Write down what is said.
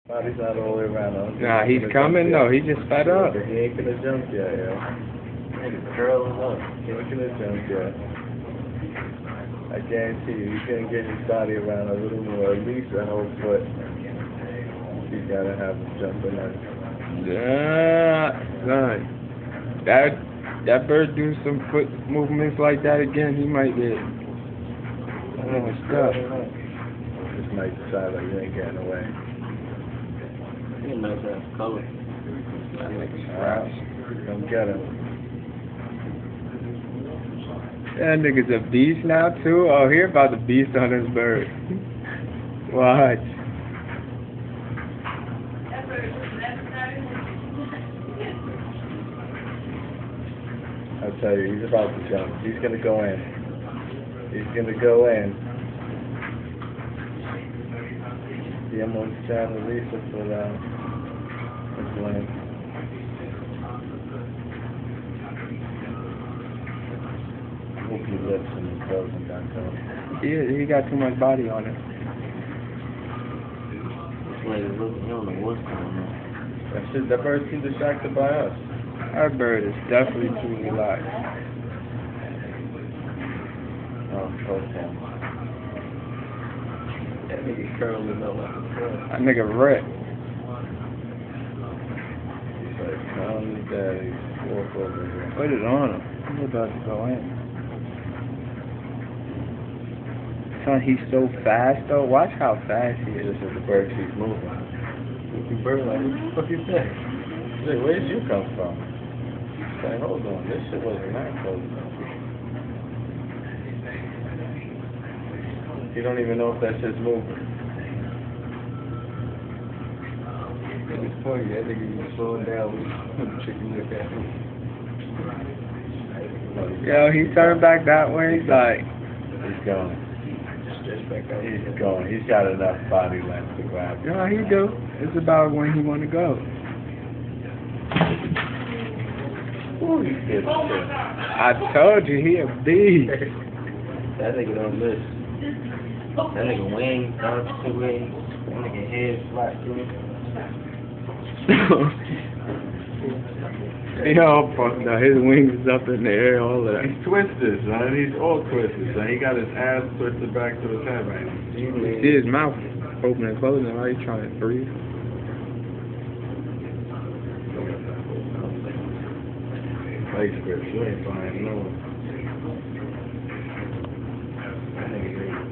Body's not all the way around. Nah, he's coming though. He just fed up. He ain't gonna jump yet, yo. Nigga curling up. He ain't gonna jump yet. I guarantee you, he's gonna get his body around a little more, at least a whole foot. You gotta have him jumping up. Yeah, son. That bird do some foot movements like that again, he might get stuck. Just might decide like you ain't getting away. He a nice ass color. That nigga's Alright, come get him. That nigga's a beast now too. Oh, hear about the beast on this bird. Watch. I'll tell you, he's about to jump. He's gonna go in. He's gonna go in. See, I'm almost trying to release it for his length. I hope he lifts and he goes and back up. He got too much body on it. This lady looking, he don't know what's going on. That bird's too distracted by us. That bird is definitely too relaxed. Oh, okay. That nigga curling up like a frog. That nigga Rick. He's like, calm me down. He's walk over here. Put it on him. He's about to go in. Son, he's so fast though. Watch how fast he is. This is the bird keeps moving. The bird like, what the fuck is that? He's like, where did you come from? He's like, hold on, this shit wasn't that close. You don't even know if that shit's moving. It's funny, that nigga was slowing down with chicken look at him. Yo, he turned back that way. He's like, He's going. Stretch back out. He's going. He's got enough body length to grab. yeah, he do. It's about when he want to go. Ooh, he's good shit. I told you, he a beast. That nigga don't miss. That nigga wings, down two wings. That nigga head flat through. Yo, fuck no, his wings is up in the air, all of that. He's twisted, son. He's all twisted, son. He got his ass twisted back to his head right now. You see his mouth open and closing while he's trying to breathe. Face grip, you ain't flying no. That nigga